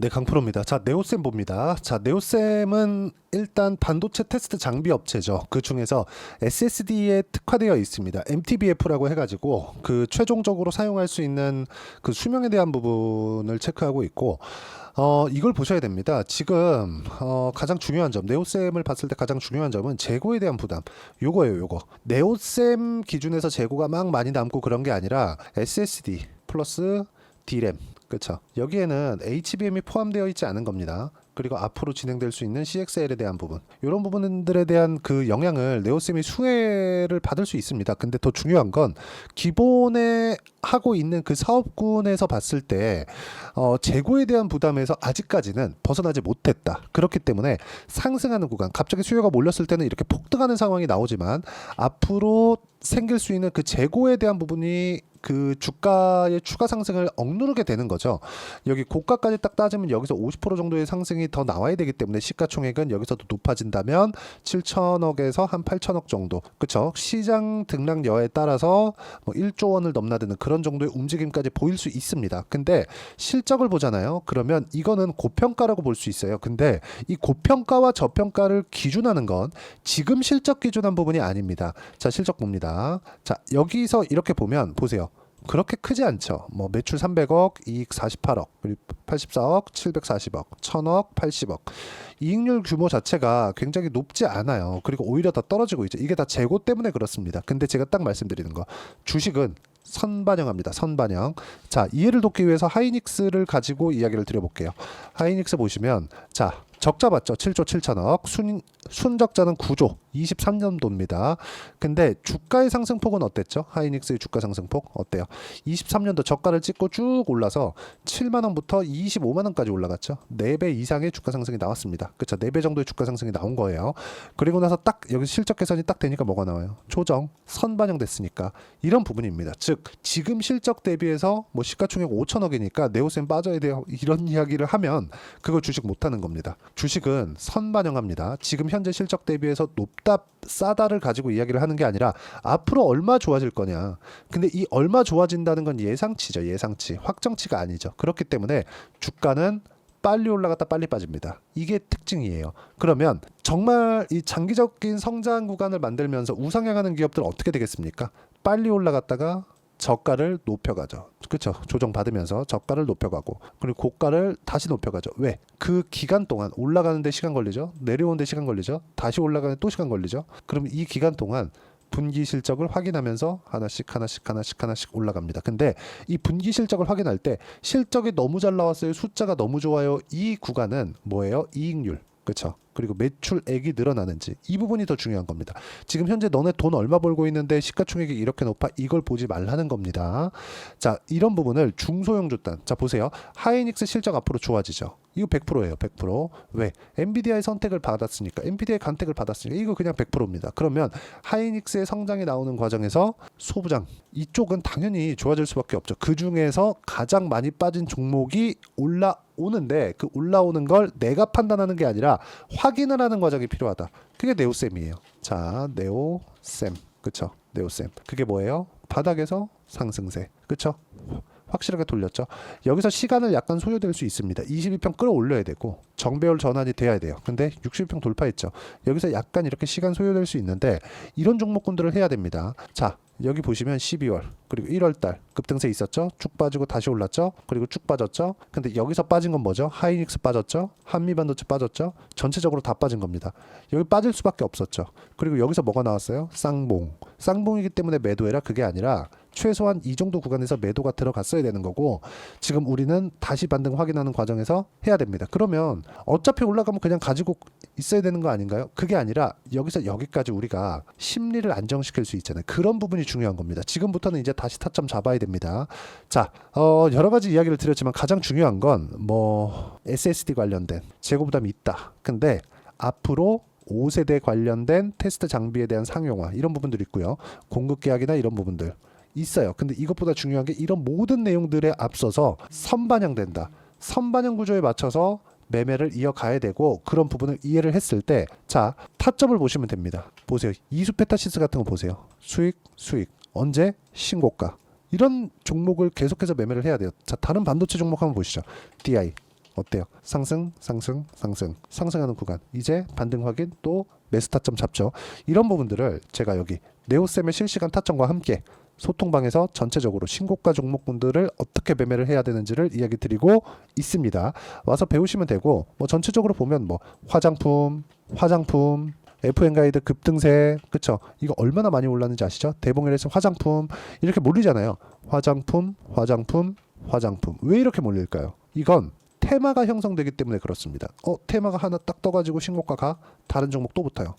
네, 강프로입니다. 자, 네오셈 봅니다. 자, 네오셈은 일단 반도체 테스트 장비 업체죠. 그 중에서 SSD에 특화되어 있습니다. MTBF라고 해가지고 그 최종적으로 사용할 수 있는 그 수명에 대한 부분을 체크하고 있고, 이걸 보셔야 됩니다. 지금 가장 중요한 점, 네오셈을 봤을 때 가장 중요한 점은 재고에 대한 부담. 요거예요, 요거. 네오셈 기준에서 재고가 막 많이 남고 그런 게 아니라 SSD 플러스 D램. 그렇죠. 여기에는 HBM이 포함되어 있지 않은 겁니다. 그리고 앞으로 진행될 수 있는 CXL에 대한 부분, 이런 부분들에 대한 그 영향을 네오셈이 수혜를 받을 수 있습니다. 근데 더 중요한 건 기본에 하고 있는 그 사업군에서 봤을 때 재고에 대한 부담에서 아직까지는 벗어나지 못했다. 그렇기 때문에 상승하는 구간, 갑자기 수요가 몰렸을 때는 이렇게 폭등하는 상황이 나오지만 앞으로 생길 수 있는 그 재고에 대한 부분이 그 주가의 추가 상승을 억누르게 되는 거죠. 여기 고가까지 딱 따지면 여기서 50% 정도의 상승이 더 나와야 되기 때문에 시가총액은 여기서도 높아진다면 7천억에서 한 8천억 정도. 그쵸? 시장 등락여에 따라서 뭐 1조 원을 넘나드는 그런 정도의 움직임까지 보일 수 있습니다. 근데 실적을 보잖아요. 그러면 이거는 고평가라고 볼 수 있어요. 근데 이 고평가와 저평가를 기준하는 건 지금 실적 기준한 부분이 아닙니다. 자, 실적 봅니다. 자, 여기서 이렇게 보면 보세요. 그렇게 크지 않죠. 뭐 매출 300억, 이익 48억, 그리고 84억, 740억, 1000억, 80억. 이익률 규모 자체가 굉장히 높지 않아요. 그리고 오히려 더 떨어지고 있죠. 이게 다 재고 때문에 그렇습니다. 근데 제가 딱 말씀드리는 거, 주식은 선반영합니다. 선반영. 자, 이해를 돕기 위해서 하이닉스를 가지고 이야기를 드려볼게요. 하이닉스 보시면, 자, 적자 봤죠? 7조 7천억. 순적자는 9조 23년도입니다. 근데 주가의 상승폭은 어땠죠? 하이닉스의 주가 상승폭 어때요? 23년도 저가를 찍고 쭉 올라서 7만원부터 25만원까지 올라갔죠. 4배 이상의 주가 상승이 나왔습니다. 그쵸? 4배 정도의 주가 상승이 나온 거예요. 그리고 나서 딱 여기 실적 개선이 딱 되니까 뭐가 나와요? 조정, 선반영됐으니까 이런 부분입니다. 즉 지금 실적 대비해서 뭐 시가총액 5천억이니까 네오셈 빠져야 돼요. 이런 이야기를 하면 그거 주식 못하는 겁니다. 주식은 선반영합니다. 지금 현재 실적 대비해서 높다 싸다를 가지고 이야기를 하는 게 아니라 앞으로 얼마 좋아질 거냐. 근데 이 얼마 좋아진다는 건 예상치죠. 예상치. 확정치가 아니죠. 그렇기 때문에 주가는 빨리 올라갔다 빨리 빠집니다. 이게 특징이에요. 그러면 정말 이 장기적인 성장 구간을 만들면서 우상향하는 기업들은 어떻게 되겠습니까? 빨리 올라갔다가 저가를 높여가죠. 그렇죠. 조정받으면서 저가를 높여가고 그리고 고가를 다시 높여가죠. 왜? 그 기간 동안 올라가는데 시간 걸리죠. 내려오는데 시간 걸리죠. 다시 올라가는데 또 시간 걸리죠. 그럼 이 기간 동안 분기 실적을 확인하면서 하나씩 올라갑니다. 근데 이 분기 실적을 확인할 때 실적이 너무 잘 나왔어요. 숫자가 너무 좋아요. 이 구간은 뭐예요? 이익률. 그렇죠. 그리고 매출액이 늘어나는지 이 부분이 더 중요한 겁니다. 지금 현재 너네 돈 얼마 벌고 있는데 시가총액이 이렇게 높아? 이걸 보지 말라는 겁니다. 자, 이런 부분을 중소형 주단. 자, 보세요. 하이닉스 실적 앞으로 좋아지죠. 이거 100%예요. 100%. 왜? 엔비디아의 선택을 받았으니까. 엔비디아의 간택을 받았으니까. 이거 그냥 100%입니다. 그러면 하이닉스의 성장이 나오는 과정에서 소부장 이쪽은 당연히 좋아질 수밖에 없죠. 그 중에서 가장 많이 빠진 종목이 올라오는데 그 올라오는 걸 내가 판단하는 게 아니라 확인을 하는 과정이 필요하다. 그게 네오셈이에요. 자, 네오셈. 그쵸? 네오셈. 그게 뭐예요? 바닥에서 상승세. 그쵸? 확실하게 돌렸죠. 여기서 시간을 약간 소요될 수 있습니다. 22평 끌어올려야 되고 정배열 전환이 돼야 돼요. 근데 60평 돌파했죠. 여기서 약간 이렇게 시간 소요될 수 있는데 이런 종목군들을 해야 됩니다. 자, 여기 보시면 12월 그리고 1월달 급등세 있었죠. 쭉 빠지고 다시 올랐죠. 그리고 쭉 빠졌죠. 근데 여기서 빠진 건 뭐죠? 하이닉스 빠졌죠. 한미반도체 빠졌죠. 전체적으로 다 빠진 겁니다. 여기 빠질 수밖에 없었죠. 그리고 여기서 뭐가 나왔어요? 쌍봉. 쌍봉이기 때문에 매도해라. 그게 아니라 최소한 이 정도 구간에서 매도가 들어갔어야 되는 거고 지금 우리는 다시 반등 확인하는 과정에서 해야 됩니다. 그러면 어차피 올라가면 그냥 가지고 있어야 되는 거 아닌가요? 그게 아니라 여기서 여기까지 우리가 심리를 안정시킬 수 있잖아요. 그런 부분이 중요한 겁니다. 지금부터는 이제 다시 타점 잡아야 됩니다. 자, 여러 가지 이야기를 드렸지만 가장 중요한 건 뭐 SSD 관련된 재고 부담이 있다. 근데 앞으로 5세대 관련된 테스트 장비에 대한 상용화 이런 부분들이 있고요. 공급 계약이나 이런 부분들 있어요. 근데 이것보다 중요한 게 이런 모든 내용들에 앞서서 선반영된다. 선반영 구조에 맞춰서 매매를 이어가야 되고 그런 부분을 이해를 했을 때 자, 타점을 보시면 됩니다. 보세요. 이수페타시스 같은 거 보세요. 수익. 언제? 신고가. 이런 종목을 계속해서 매매를 해야 돼요. 자, 다른 반도체 종목 한번 보시죠. DI. 어때요? 상승, 상승, 상승, 상승하는 구간. 이제 반등 확인, 또 매수 타점 잡죠. 이런 부분들을 제가 여기 네오쌤의 실시간 타점과 함께 소통방에서 전체적으로 신고가 종목군들을 어떻게 매매를 해야 되는지를 이야기 드리고 있습니다. 와서 배우시면 되고, 뭐 전체적으로 보면 뭐 화장품, FN 가이드 급등세, 그쵸? 이거 얼마나 많이 올랐는지 아시죠? 대봉일에서 화장품 이렇게 몰리잖아요. 화장품. 왜 이렇게 몰릴까요? 이건 테마가 형성되기 때문에 그렇습니다. 테마가 하나 딱 떠가지고 신고가가 다른 종목 또 붙어요.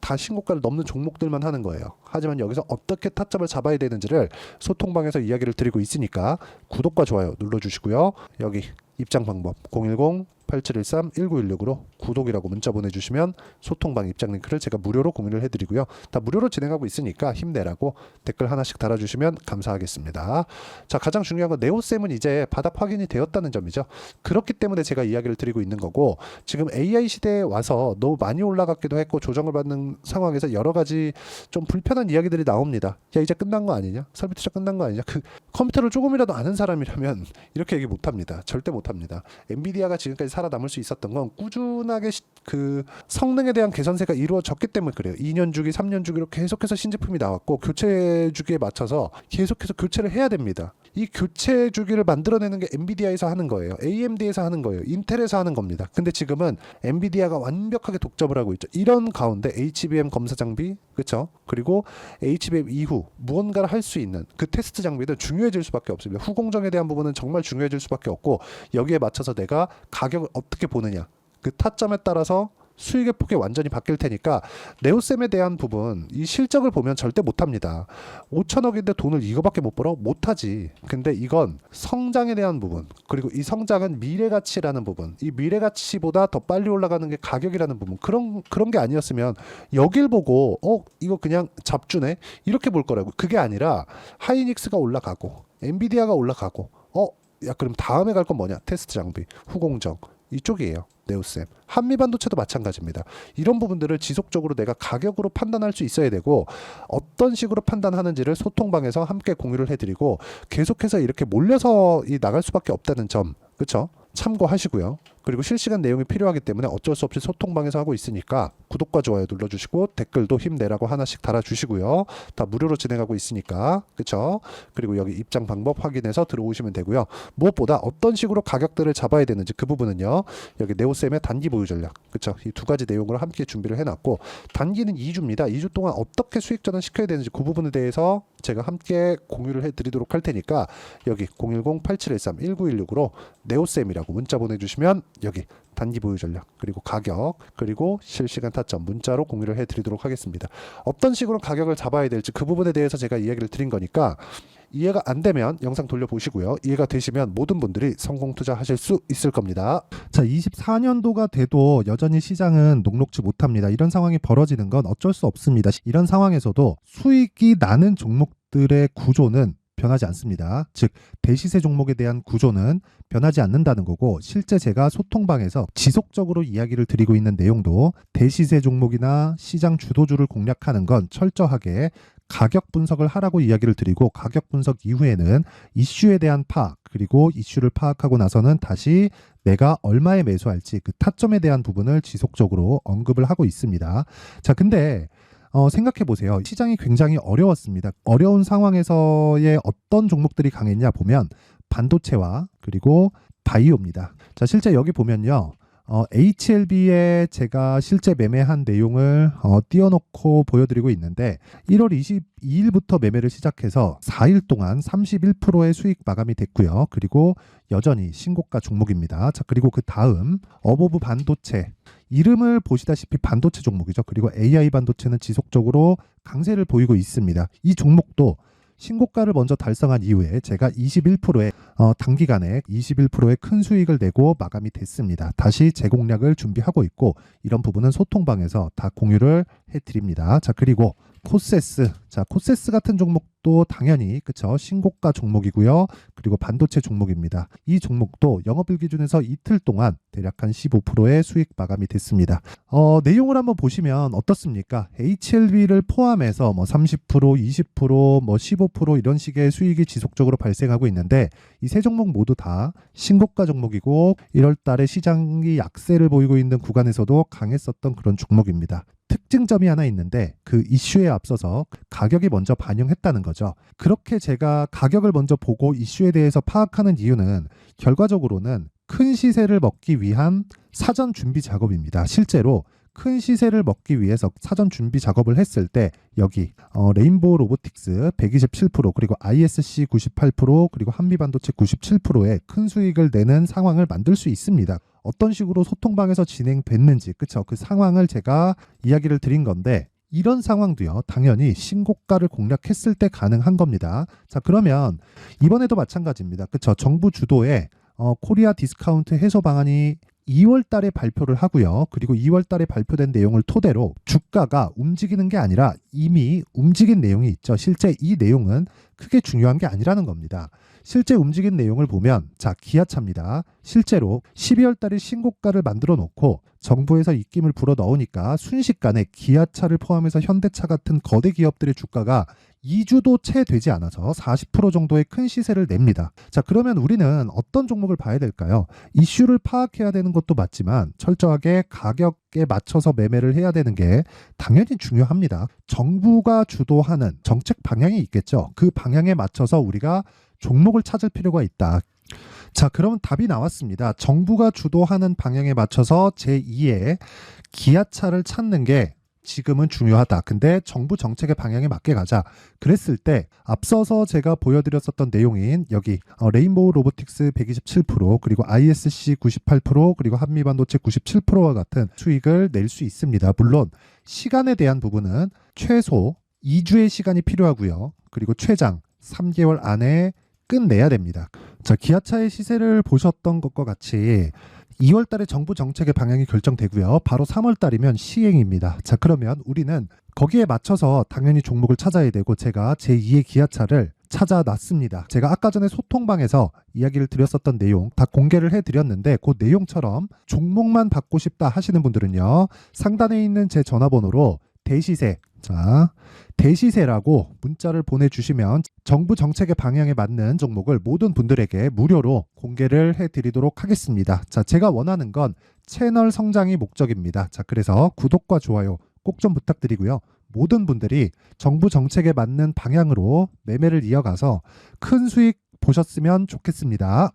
다 신고가를 넘는 종목들만 하는 거예요. 하지만 여기서 어떻게 타점을 잡아야 되는지를 소통방에서 이야기를 드리고 있으니까 구독과 좋아요 눌러주시고요. 여기 입장 방법 010-8713-1916으로 구독이라고 문자 보내주시면 소통방 입장 링크를 제가 무료로 공유를 해드리고요. 다 무료로 진행하고 있으니까 힘내라고 댓글 하나씩 달아주시면 감사하겠습니다. 자, 가장 중요한 건 네오쌤은 이제 바닥 확인이 되었다는 점이죠. 그렇기 때문에 제가 이야기를 드리고 있는 거고, 지금 AI 시대에 와서 너무 많이 올라갔기도 했고 조정을 받는 상황에서 여러 가지 좀 불편한 이야기들이 나옵니다. 야, 이제 끝난 거 아니냐? 설비 투자 끝난 거 아니냐? 그 컴퓨터를 조금이라도 아는 사람이라면 이렇게 얘기 못합니다. 절대 못합니다. 엔비디아가 지금까지 살아남을 수 있었던 건 꾸준하게 그 성능에 대한 개선세가 이루어졌기 때문에 그래요. 2년 주기, 3년 주기로 계속해서 신제품이 나왔고 교체 주기에 맞춰서 계속해서 교체를 해야 됩니다. 이 교체 주기를 만들어내는 게 엔비디아에서 하는 거예요. AMD에서 하는 거예요. 인텔에서 하는 겁니다. 근데 지금은 엔비디아가 완벽하게 독점을 하고 있죠. 이런 가운데 HBM 검사 장비, 그렇죠? 그리고 HBM 이후 무언가를 할 수 있는 그 테스트 장비는 중요해질 수밖에 없습니다. 후공정에 대한 부분은 정말 중요해질 수밖에 없고, 여기에 맞춰서 내가 가격을 어떻게 보느냐, 그 타점에 따라서 수익의 폭이 완전히 바뀔 테니까 네오쌤에 대한 부분, 이 실적을 보면 절대 못합니다. 5천억인데 돈을 이거밖에 못 벌어? 못하지. 근데 이건 성장에 대한 부분, 그리고 이 성장은 미래가치라는 부분, 이 미래가치보다 더 빨리 올라가는 게 가격이라는 부분, 그런 게 아니었으면 여길 보고 이거 그냥 잡주네 이렇게 볼 거라고. 그게 아니라 하이닉스가 올라가고 엔비디아가 올라가고 야, 그럼 다음에 갈 건 뭐냐? 테스트 장비, 후공정, 이쪽이에요. 네오쌤. 한미반도체도 마찬가지입니다. 이런 부분들을 지속적으로 내가 가격으로 판단할 수 있어야 되고, 어떤 식으로 판단하는지를 소통방에서 함께 공유를 해드리고, 계속해서 이렇게 몰려서 나갈 수밖에 없다는 점, 그렇죠? 참고하시고요. 그리고 실시간 내용이 필요하기 때문에 어쩔 수 없이 소통방에서 하고 있으니까 구독과 좋아요 눌러주시고 댓글도 힘내라고 하나씩 달아주시고요. 다 무료로 진행하고 있으니까, 그쵸? 그리고 여기 입장 방법 확인해서 들어오시면 되고요. 무엇보다 어떤 식으로 가격들을 잡아야 되는지 그 부분은요, 여기 네오쌤의 단기 보유 전략, 그쵸? 이 두 가지 내용으로 함께 준비를 해놨고, 단기는 2주입니다. 2주 동안 어떻게 수익 전환 시켜야 되는지 그 부분에 대해서 제가 함께 공유를 해드리도록 할 테니까, 여기 010-8713-1916으로 네오쌤이라고 문자 보내주시면 여기 단기 보유 전략, 그리고 가격, 그리고 실시간 타점 문자로 공유를 해드리도록 하겠습니다. 어떤 식으로 가격을 잡아야 될지 그 부분에 대해서 제가 이야기를 드린 거니까, 이해가 안 되면 영상 돌려보시고요. 이해가 되시면 모든 분들이 성공 투자하실 수 있을 겁니다. 자, 24년도가 돼도 여전히 시장은 녹록지 못합니다. 이런 상황이 벌어지는 건 어쩔 수 없습니다. 이런 상황에서도 수익이 나는 종목들의 구조는 변하지 않습니다. 즉, 대시세 종목에 대한 구조는 변하지 않는다는 거고, 실제 제가 소통방에서 지속적으로 이야기를 드리고 있는 내용도 대시세 종목이나 시장 주도주를 공략하는 건 철저하게 가격 분석을 하라고 이야기를 드리고, 가격 분석 이후에는 이슈에 대한 파악, 그리고 이슈를 파악하고 나서는 다시 내가 얼마에 매수할지 그 타점에 대한 부분을 지속적으로 언급을 하고 있습니다. 자, 근데 생각해 보세요. 시장이 굉장히 어려웠습니다. 어려운 상황에서의 어떤 종목들이 강했냐 보면 반도체와 그리고 바이오입니다. 자, 실제 여기 보면요. HLB에 제가 실제 매매한 내용을 띄워놓고 보여드리고 있는데, 1월 22일부터 매매를 시작해서 4일 동안 31%의 수익 마감이 됐고요. 그리고 여전히 신고가 종목입니다. 자, 그리고 그 다음 어보브 반도체, 이름을 보시다시피 반도체 종목이죠. 그리고 AI 반도체는 지속적으로 강세를 보이고 있습니다. 이 종목도 신고가를 먼저 달성한 이후에 제가 21%의 단기간에 21%의 큰 수익을 내고 마감이 됐습니다. 다시 재공략을 준비하고 있고, 이런 부분은 소통방에서 다 공유를 해드립니다. 자, 그리고 코세스. 자, 코세스 같은 종목도 당연히 그쵸 신고가 종목이고요. 그리고 반도체 종목입니다. 이 종목도 영업일 기준에서 이틀 동안 대략 한 15%의 수익 마감이 됐습니다. 내용을 한번 보시면 어떻습니까? HLB를 포함해서 뭐 30%, 20%, 뭐 15% 이런 식의 수익이 지속적으로 발생하고 있는데 이 세 종목 모두 다 신고가 종목이고 1월 달에 시장이 약세를 보이고 있는 구간에서도 강했었던 그런 종목입니다. 특징점이 하나 있는데 그 이슈에 앞서서 가격이 먼저 반영했다는 거죠. 그렇게 제가 가격을 먼저 보고 이슈에 대해서 파악하는 이유는 결과적으로는 큰 시세를 먹기 위한 사전 준비 작업입니다. 실제로 큰 시세를 먹기 위해서 사전 준비 작업을 했을 때 여기 레인보우 로보틱스 127% 그리고 ISC 98% 그리고 한미반도체 97%의 큰 수익을 내는 상황을 만들 수 있습니다. 어떤 식으로 소통방에서 진행됐는지 그쵸 그 상황을 제가 이야기를 드린 건데 이런 상황도요 당연히 신고가를 공략했을 때 가능한 겁니다. 자 그러면 이번에도 마찬가지입니다. 그쵸 정부 주도의 코리아 디스카운트 해소 방안이 2월 달에 발표를 하고요. 그리고 2월 달에 발표된 내용을 토대로 주가가 움직이는 게 아니라 이미 움직인 내용이 있죠. 실제 이 내용은 크게 중요한 게 아니라는 겁니다. 실제 움직인 내용을 보면 자 기아차입니다. 실제로 12월 달에 신고가를 만들어 놓고 정부에서 입김을 불어 넣으니까 순식간에 기아차를 포함해서 현대차 같은 거대 기업들의 주가가 2주도 채 되지 않아서 40% 정도의 큰 시세를 냅니다. 자 그러면 우리는 어떤 종목을 봐야 될까요? 이슈를 파악해야 되는 것도 맞지만 철저하게 가격에 맞춰서 매매를 해야 되는 게 당연히 중요합니다. 정부가 주도하는 정책 방향이 있겠죠. 그 방향에 맞춰서 우리가 종목을 찾을 필요가 있다. 자, 그럼 답이 나왔습니다. 정부가 주도하는 방향에 맞춰서 제2의 기아차를 찾는 게 지금은 중요하다. 근데 정부 정책의 방향에 맞게 가자. 그랬을 때 앞서서 제가 보여드렸었던 내용인 여기 레인보우 로보틱스 127% 그리고 ISC 98% 그리고 한미반도체 97%와 같은 수익을 낼 수 있습니다. 물론 시간에 대한 부분은 최소 2주의 시간이 필요하고요. 그리고 최장 3개월 안에 끝내야 됩니다. 자, 기아차의 시세를 보셨던 것과 같이 2월 달에 정부 정책의 방향이 결정되고요. 바로 3월 달이면 시행입니다. 자, 그러면 우리는 거기에 맞춰서 당연히 종목을 찾아야 되고 제가 제2의 기아차를 찾아놨습니다. 제가 아까 전에 소통방에서 이야기를 드렸었던 내용 다 공개를 해드렸는데 그 내용처럼 종목만 받고 싶다 하시는 분들은요. 상단에 있는 제 전화번호로 대시세 자 대시세라고 문자를 보내주시면 정부 정책의 방향에 맞는 종목을 모든 분들에게 무료로 공개를 해드리도록 하겠습니다. 자, 제가 원하는 건 채널 성장이 목적입니다. 자, 그래서 구독과 좋아요 꼭 좀 부탁드리고요. 모든 분들이 정부 정책에 맞는 방향으로 매매를 이어가서 큰 수익 보셨으면 좋겠습니다.